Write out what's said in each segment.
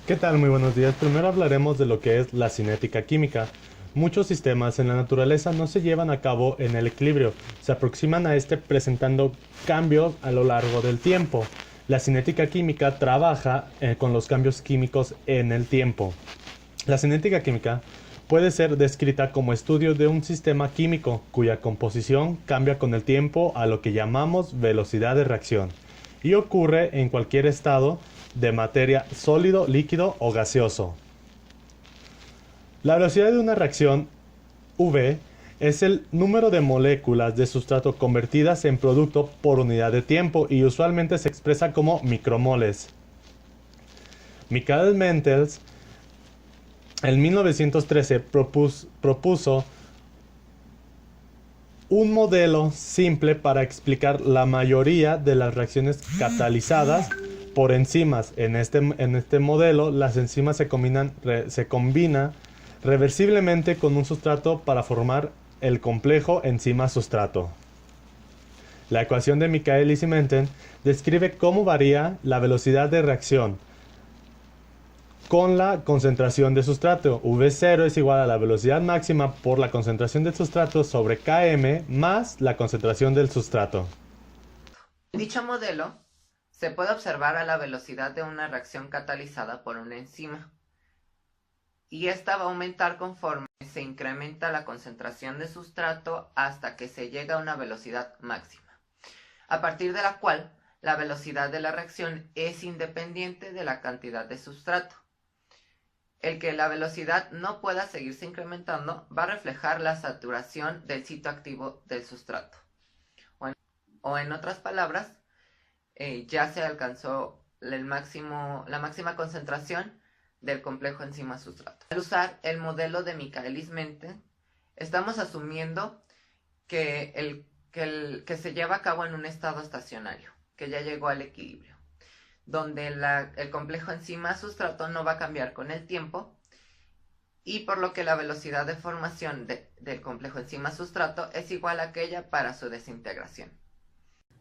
¿Qué tal? Muy buenos días. Primero hablaremos de lo que es la cinética química. Muchos sistemas en la naturaleza no se llevan a cabo en el equilibrio, se aproximan a este presentando cambios a lo largo del tiempo. La cinética química trabaja con los cambios químicos en el tiempo. La cinética química puede ser descrita como estudio de un sistema químico cuya composición cambia con el tiempo a lo que llamamos velocidad de reacción y ocurre en cualquier estado de materia sólido, líquido o gaseoso. La velocidad de una reacción V es el número de moléculas de sustrato convertidas en producto por unidad de tiempo y usualmente se expresa como micromoles. Michael Mentels en 1913 propuso un modelo simple para explicar la mayoría de las reacciones catalizadas por enzimas. En este modelo, las enzimas se combinan reversiblemente con un sustrato para formar el complejo enzima-sustrato. La ecuación de Michaelis y Menten describe cómo varía la velocidad de reacción con la concentración de sustrato. V0 es igual a la velocidad máxima por la concentración del sustrato sobre Km más la concentración del sustrato. Dicho modelo se puede observar a la velocidad de una reacción catalizada por una enzima, y esta va a aumentar conforme se incrementa la concentración de sustrato hasta que se llega a una velocidad máxima, a partir de la cual la velocidad de la reacción es independiente de la cantidad de sustrato. El que la velocidad no pueda seguirse incrementando va a reflejar la saturación del sitio activo del sustrato. O en otras palabras, ya se alcanzó la máxima concentración del complejo enzima-sustrato. Al usar el modelo de Michaelis-Menten, estamos asumiendo que se lleva a cabo en un estado estacionario, que ya llegó al equilibrio, donde el complejo enzima-sustrato no va a cambiar con el tiempo, y por lo que la velocidad de formación del complejo enzima-sustrato es igual a aquella para su desintegración.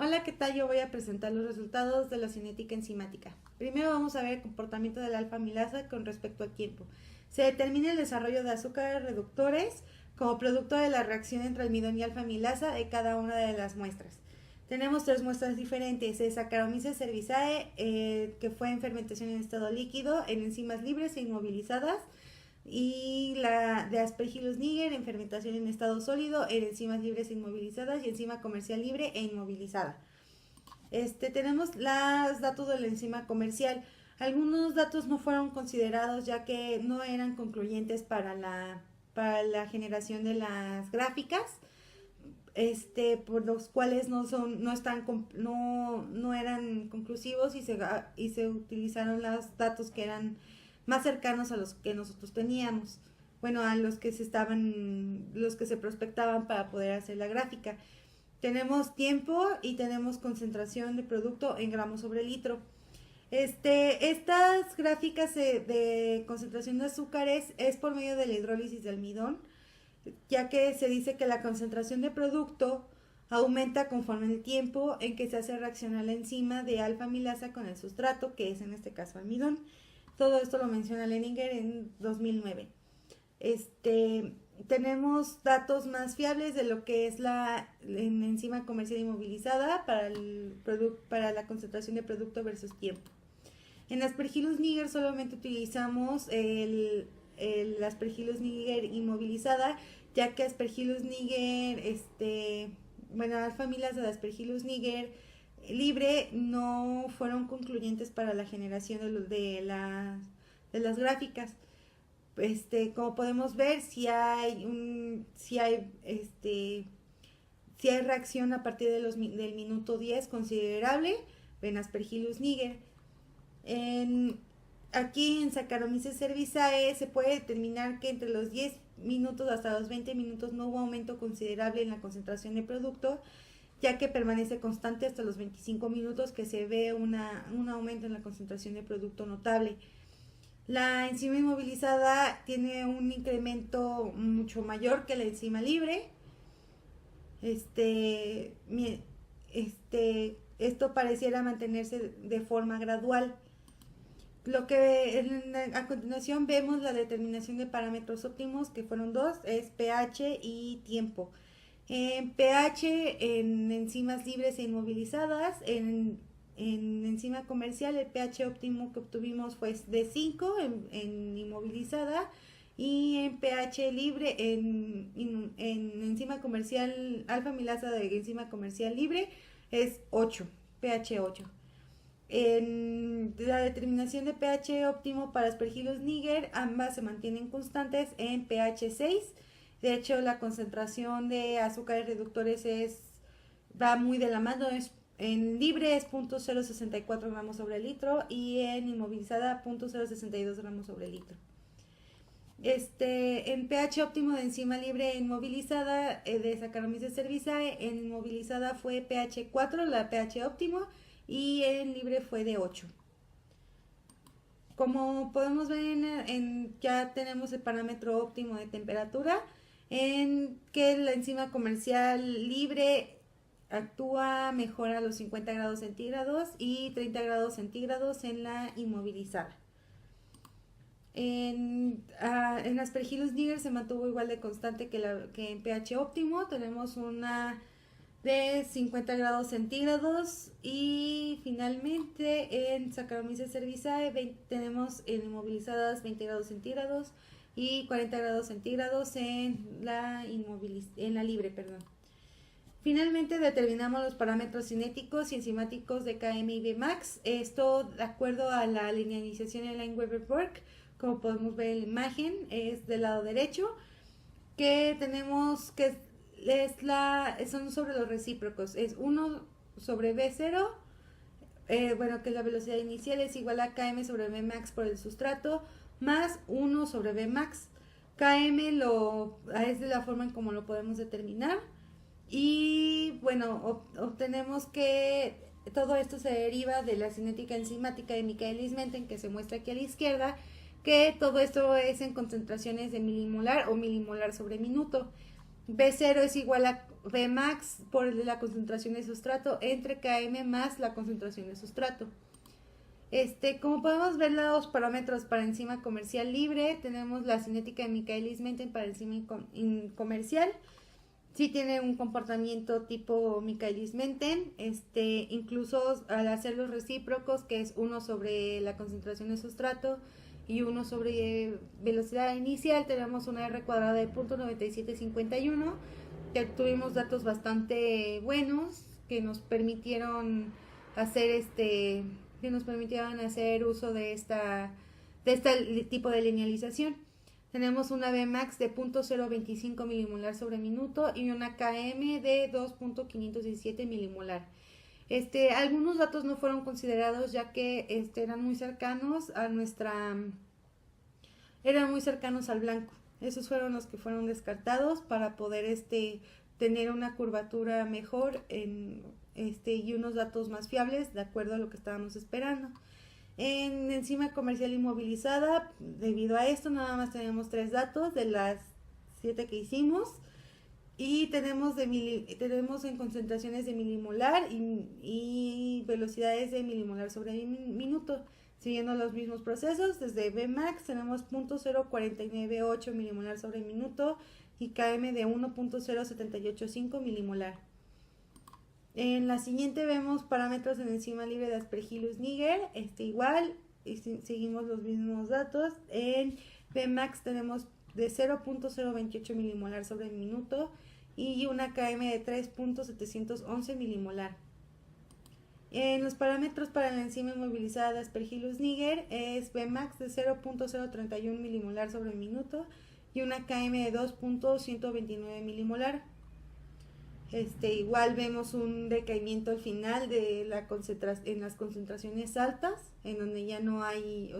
Hola, ¿qué tal? Yo voy a presentar los resultados de la cinética enzimática. Primero vamos a ver el comportamiento de la alfa-amilasa con respecto al tiempo. Se determina el desarrollo de azúcares reductores como producto de la reacción entre almidón y alfa-amilasa de cada una de las muestras. Tenemos tres muestras diferentes: Saccharomyces cerevisiae, que fue en fermentación en estado líquido, en enzimas libres e inmovilizadas, y la de Aspergillus niger en fermentación en estado sólido, en enzimas libres e inmovilizadas, y enzima comercial libre e inmovilizada. Tenemos los datos de la enzima comercial. Algunos datos no fueron considerados ya que no eran concluyentes para la generación de las gráficas, por los cuales no eran conclusivos, y se utilizaron los datos que eran más cercanos a los que nosotros teníamos, bueno, a los que se prospectaban para poder hacer la gráfica. Tenemos tiempo y tenemos concentración de producto en gramos sobre litro. Estas gráficas de concentración de azúcares es por medio de la hidrólisis de almidón, ya que se dice que la concentración de producto aumenta conforme el tiempo en que se hace reaccionar la enzima de alfa-amilasa con el sustrato, que es en este caso almidón. Todo esto lo menciona Leninger en 2009. Tenemos datos más fiables de lo que es la enzima comercial inmovilizada para la concentración de producto versus tiempo. En Aspergillus niger solamente utilizamos el Aspergillus niger inmovilizada, ya que Aspergillus niger, alfa-amilasa de Aspergillus niger libre no fueron concluyentes para la generación de las gráficas. Como podemos ver, si hay reacción a partir del minuto 10 considerable en Aspergillus niger. Aquí en Saccharomyces cerevisiae se puede determinar que entre los 10 minutos hasta los 20 minutos no hubo aumento considerable en la concentración de producto, ya que permanece constante hasta los 25 minutos, que se ve un aumento en la concentración de producto notable. La enzima inmovilizada tiene un incremento mucho mayor que la enzima libre. Esto pareciera mantenerse de forma gradual. A continuación vemos la determinación de parámetros óptimos, que fueron dos, es pH y tiempo. En pH en enzimas libres e inmovilizadas, en enzima comercial el pH óptimo que obtuvimos fue de 5 en inmovilizada, y en pH libre en enzima comercial alfa milasa de enzima comercial libre es 8, pH 8. En la determinación de pH óptimo para Aspergillus niger, ambas se mantienen constantes en pH 6. De hecho, la concentración de azúcares reductores va muy de la mano. En libre es 0.064 gramos sobre litro y en inmovilizada 0.062 gramos sobre litro. En pH óptimo de enzima libre e inmovilizada de Saccharomyces cerevisiae, en inmovilizada fue pH 4, la pH óptimo, y en libre fue de 8. Como podemos ver, ya tenemos el parámetro óptimo de temperatura, en que la enzima comercial libre actúa mejor a los 50 grados centígrados y 30 grados centígrados en la inmovilizada. En Aspergillus niger se mantuvo igual de constante que en pH óptimo. Tenemos una de 50 grados centígrados, y finalmente en Saccharomyces cerevisiae tenemos en inmovilizadas 20 grados centígrados y 40 grados centígrados en la libre, perdón. Finalmente determinamos los parámetros cinéticos y enzimáticos de Km y Vmax, esto de acuerdo a la linealización en Lineweaver-Burke. Como podemos ver en la imagen, es del lado derecho, que tenemos que son sobre los recíprocos, es 1 sobre V0, que la velocidad inicial es igual a Km sobre Vmax por el sustrato, más 1 sobre Vmax. Km es de la forma en como lo podemos determinar, y bueno, obtenemos que todo esto se deriva de la cinética enzimática de Michaelis-Menten, que se muestra aquí a la izquierda, que todo esto es en concentraciones de milimolar o milimolar sobre minuto. V0 es igual a Vmax por la concentración de sustrato entre Km más la concentración de sustrato. Como podemos ver los parámetros para enzima comercial libre, tenemos la cinética de Michaelis-Menten para enzima comercial. Sí tiene un comportamiento tipo Michaelis-Menten, incluso al hacer los recíprocos, que es 1 sobre la concentración de sustrato y 1 sobre velocidad inicial, tenemos una R cuadrada de 0.9751, que tuvimos datos bastante buenos que nos permitieron hacer uso de este tipo de linealización. Tenemos una Vmax de 0.025 milimolar sobre minuto y una Km de 2.517 milimolar. Algunos datos no fueron considerados, ya que eran muy cercanos al blanco. Esos fueron los que fueron descartados para poder tener una curvatura mejor y unos datos más fiables de acuerdo a lo que estábamos esperando. En enzima comercial inmovilizada, debido a esto, nada más tenemos 3 datos de las 7 que hicimos. Y tenemos en concentraciones de milimolar y velocidades de milimolar sobre minuto, siguiendo los mismos procesos. Desde Vmax tenemos 0.0498 milimolar sobre minuto y Km de 1.0785 milimolar. En la siguiente vemos parámetros en enzima libre de Aspergillus niger, igual, y seguimos los mismos datos. En Vmax tenemos de 0.028 milimolar sobre minuto y una Km de 3.711 milimolar. En los parámetros para la enzima inmovilizada de Aspergillus niger es Vmax de 0.031 milimolar sobre minuto y una Km de 2.129 milimolar. Igual vemos un decaimiento al final de en las concentraciones altas, en donde ya no hay,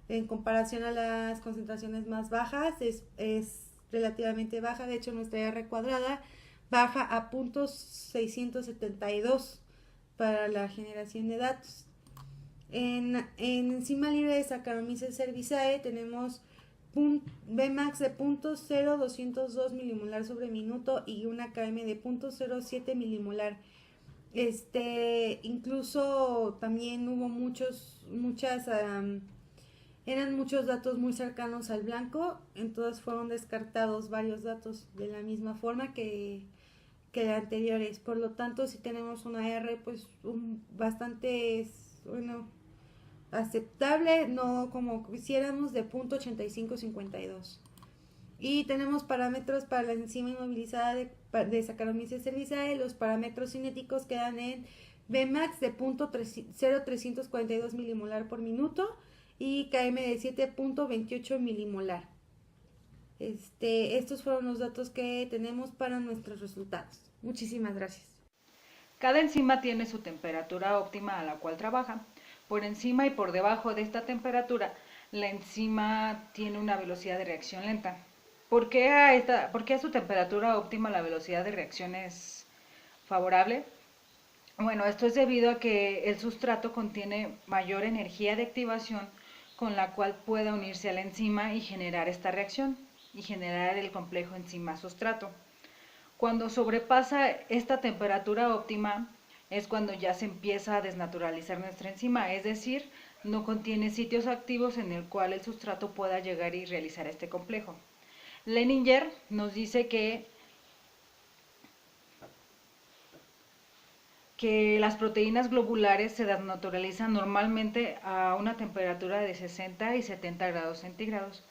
en comparación a las concentraciones más bajas, es relativamente baja. De hecho, nuestra R cuadrada baja a 0.672 para la generación de datos. En enzima libre de Saccharomyces cerevisiae tenemos Vmax de 0.0202 milimolar sobre minuto y una Km de 0.07 milimolar. Incluso también hubo eran muchos datos muy cercanos al blanco, entonces fueron descartados varios datos de la misma forma que anteriores. Por lo tanto, si tenemos una R, pues bastante, bueno, aceptable, no como quisiéramos, de .8552. Y tenemos parámetros para la enzima inmovilizada de Saccharomyces cerevisiae. Los parámetros cinéticos quedan en Vmax de 0.342 milimolar por minuto y Km de 7.28 milimolar. Estos fueron los datos que tenemos para nuestros resultados. Muchísimas gracias. Cada enzima tiene su temperatura óptima a la cual trabaja. Por encima y por debajo de esta temperatura, la enzima tiene una velocidad de reacción lenta. ¿Por qué a su temperatura óptima la velocidad de reacción es favorable? Bueno, esto es debido a que el sustrato contiene mayor energía de activación con la cual pueda unirse a la enzima y generar esta reacción y generar el complejo enzima-sustrato. Cuando sobrepasa esta temperatura óptima es cuando ya se empieza a desnaturalizar nuestra enzima, es decir, no contiene sitios activos en el cual el sustrato pueda llegar y realizar este complejo. Leininger nos dice que las proteínas globulares se desnaturalizan normalmente a una temperatura de 60 y 70 grados centígrados.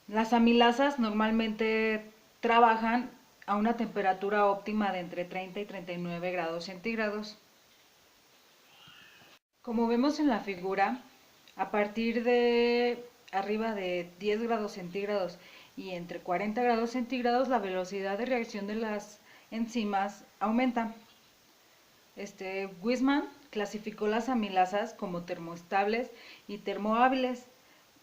Las amilasas normalmente trabajan a una temperatura óptima de entre 30 y 39 grados centígrados. Como vemos en la figura, a partir de arriba de 10 grados centígrados y entre 40 grados centígrados, la velocidad de reacción de las enzimas aumenta. Weisman clasificó las amilasas como termoestables y termohábiles.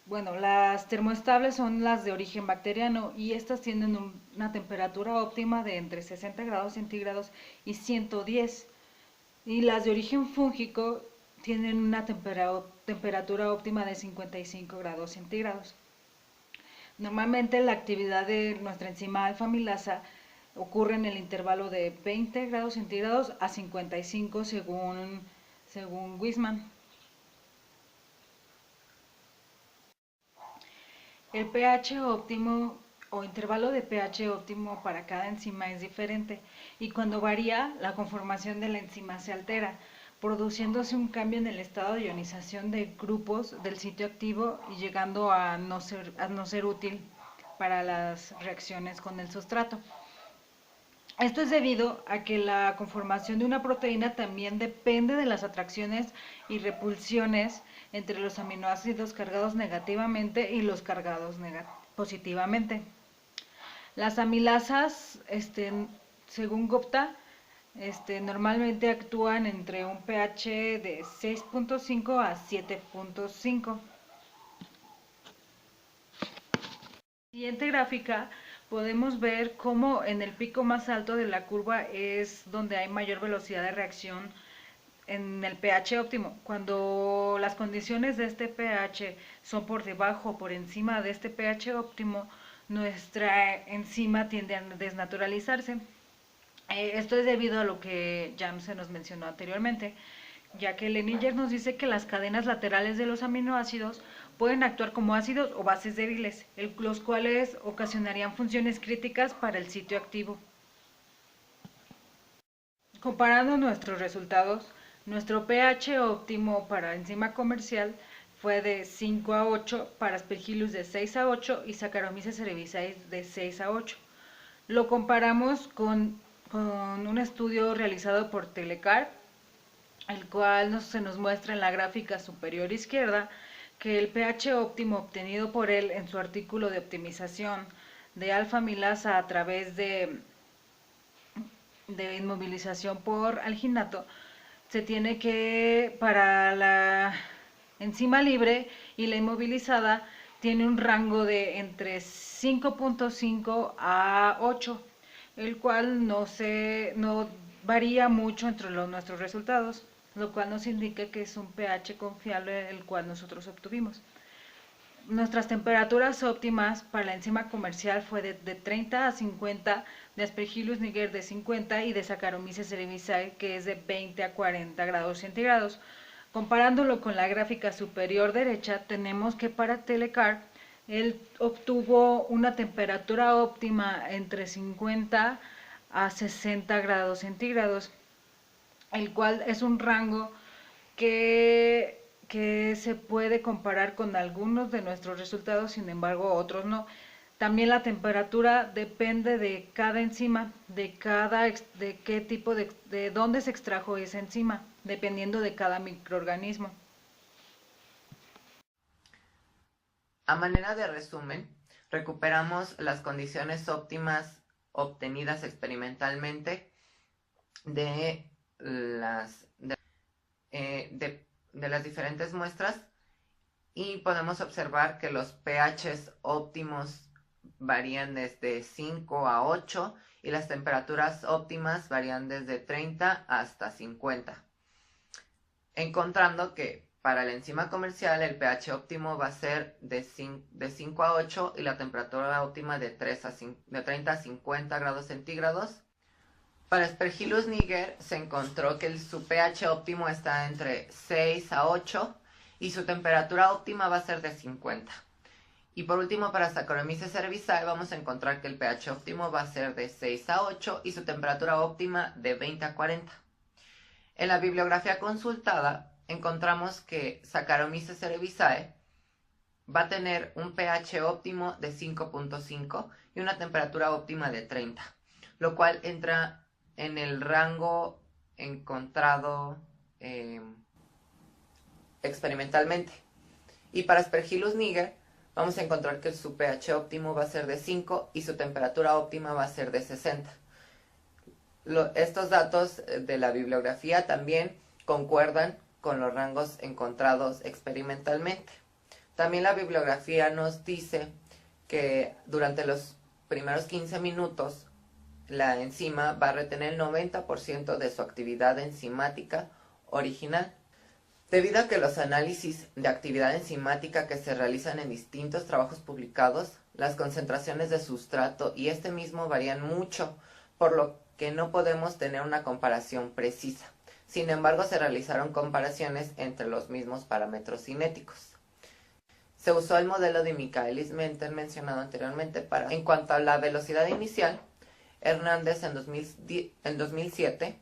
Bueno, las termoestables son las de origen bacteriano y estas tienen una temperatura óptima de entre 60 grados centígrados y 110. Y las de origen fúngico tienen una temperatura óptima de 55 grados centígrados. Normalmente la actividad de nuestra enzima alfa-amilasa ocurre en el intervalo de 20 grados centígrados a 55 según Weisman. El pH óptimo o intervalo de pH óptimo para cada enzima es diferente y cuando varía la conformación de la enzima se altera, produciéndose un cambio en el estado de ionización de grupos del sitio activo y llegando a no ser útil para las reacciones con el sustrato. Esto es debido a que la conformación de una proteína también depende de las atracciones y repulsiones entre los aminoácidos cargados negativamente y los cargados positivamente. Las amilasas, según Gupta, normalmente actúan entre un pH de 6.5 a 7.5. Siguiente gráfica podemos ver cómo en el pico más alto de la curva es donde hay mayor velocidad de reacción en el pH óptimo. Cuando las condiciones de este pH son por debajo o por encima de este pH óptimo, nuestra enzima tiende a desnaturalizarse. Esto es debido a lo que ya se nos mencionó anteriormente, ya que Leininger nos dice que las cadenas laterales de los aminoácidos pueden actuar como ácidos o bases débiles, los cuales ocasionarían funciones críticas para el sitio activo. Comparando nuestros resultados, nuestro pH óptimo para enzima comercial fue de 5 a 8, para Aspergillus de 6 a 8 y Saccharomyces cerevisiae de 6 a 8. Lo comparamos con un estudio realizado por Telecar, el cual se nos muestra en la gráfica superior izquierda que el pH óptimo obtenido por él en su artículo de optimización de alfa-amilasa a través de inmovilización por alginato se tiene que, para la enzima libre y la inmovilizada, tiene un rango de entre 5.5 a 8, el cual no varía mucho entre nuestros resultados, lo cual nos indica que es un pH confiable el cual nosotros obtuvimos. Nuestras temperaturas óptimas para la enzima comercial fue de 30 a 50, de Aspergillus niger de 50 y de Saccharomyces cerevisiae que es de 20 a 40 grados centígrados. Comparándolo con la gráfica superior derecha, tenemos que para Telecar él obtuvo una temperatura óptima entre 50 a 60 grados centígrados, el cual es un rango que se puede comparar con algunos de nuestros resultados, sin embargo otros no. También la temperatura depende de cada enzima, de qué tipo de dónde se extrajo esa enzima, dependiendo de cada microorganismo. A manera de resumen, recuperamos las condiciones óptimas obtenidas experimentalmente de las diferentes muestras y podemos observar que los pHs óptimos varían desde 5 a 8 y las temperaturas óptimas varían desde 30 hasta 50. Encontrando que para la enzima comercial el pH óptimo va a ser de 5 a 8 y la temperatura óptima de 30 a 50 grados centígrados. Para Aspergillus niger se encontró que su pH óptimo está entre 6 a 8 y su temperatura óptima va a ser de 50. Y por último, para Saccharomyces cerevisiae vamos a encontrar que el pH óptimo va a ser de 6 a 8 y su temperatura óptima de 20 a 40. En la bibliografía consultada encontramos que Saccharomyces cerevisiae va a tener un pH óptimo de 5.5 y una temperatura óptima de 30, lo cual entra en el rango encontrado experimentalmente. Y para Aspergillus niger vamos a encontrar que su pH óptimo va a ser de 5 y su temperatura óptima va a ser de 60. Estos datos de la bibliografía también concuerdan con los rangos encontrados experimentalmente. También la bibliografía nos dice que durante los primeros 15 minutos la enzima va a retener el 90% de su actividad enzimática original. Debido a que los análisis de actividad enzimática que se realizan en distintos trabajos publicados, las concentraciones de sustrato y este mismo varían mucho, por lo que no podemos tener una comparación precisa. Sin embargo, se realizaron comparaciones entre los mismos parámetros cinéticos. Se usó el modelo de Michaelis-Menten mencionado anteriormente en cuanto a la velocidad inicial. Hernández en 2007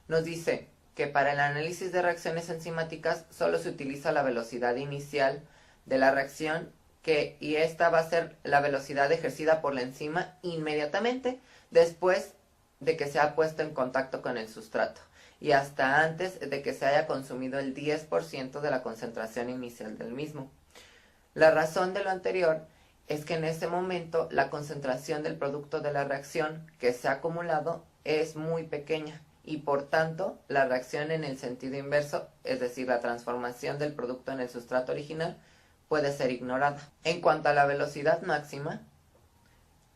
nos dice que para el análisis de reacciones enzimáticas solo se utiliza la velocidad inicial de la reacción y esta va a ser la velocidad ejercida por la enzima inmediatamente después de que se ha puesto en contacto con el sustrato y hasta antes de que se haya consumido el 10% de la concentración inicial del mismo. La razón de lo anterior es que en ese momento la concentración del producto de la reacción que se ha acumulado es muy pequeña y por tanto la reacción en el sentido inverso, es decir, la transformación del producto en el sustrato original, puede ser ignorada. En cuanto a la velocidad máxima,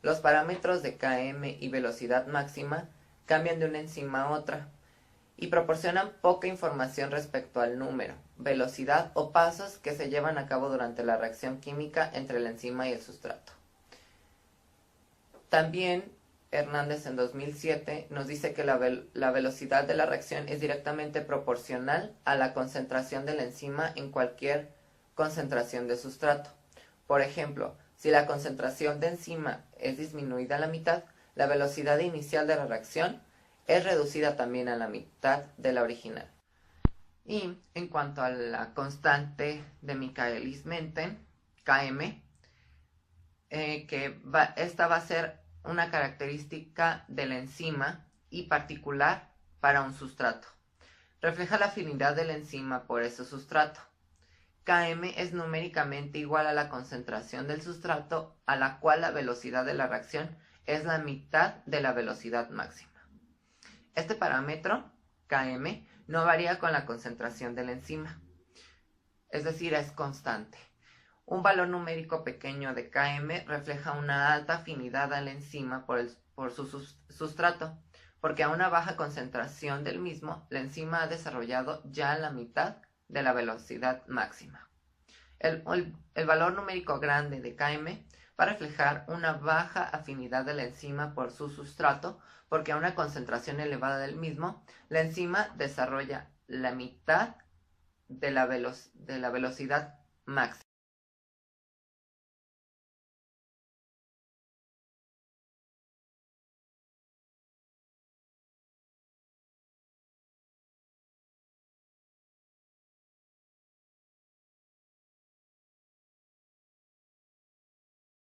los parámetros de Km y velocidad máxima cambian de una enzima a otra y proporcionan poca información respecto al número, velocidad o pasos que se llevan a cabo durante la reacción química entre la enzima y el sustrato. También Hernández en 2007 nos dice que la velocidad de la reacción es directamente proporcional a la concentración de la enzima en cualquier concentración de sustrato. Por ejemplo, si la concentración de enzima es disminuida a la mitad, la velocidad inicial de la reacción es reducida también a la mitad de la original. Y en cuanto a la constante de Michaelis-Menten, Km, esta va a ser una característica de la enzima y particular para un sustrato. Refleja la afinidad de la enzima por ese sustrato. Km es numéricamente igual a la concentración del sustrato, a la cual la velocidad de la reacción es la mitad de la velocidad máxima. Este parámetro, Km, no varía con la concentración de la enzima, es decir, es constante. Un valor numérico pequeño de Km refleja una alta afinidad a la enzima por su sustrato, porque a una baja concentración del mismo, la enzima ha desarrollado ya la mitad de la velocidad máxima. El valor numérico grande de Km va a reflejar una baja afinidad de la enzima por su sustrato, porque a una concentración elevada del mismo, la enzima desarrolla la mitad de la velocidad máxima.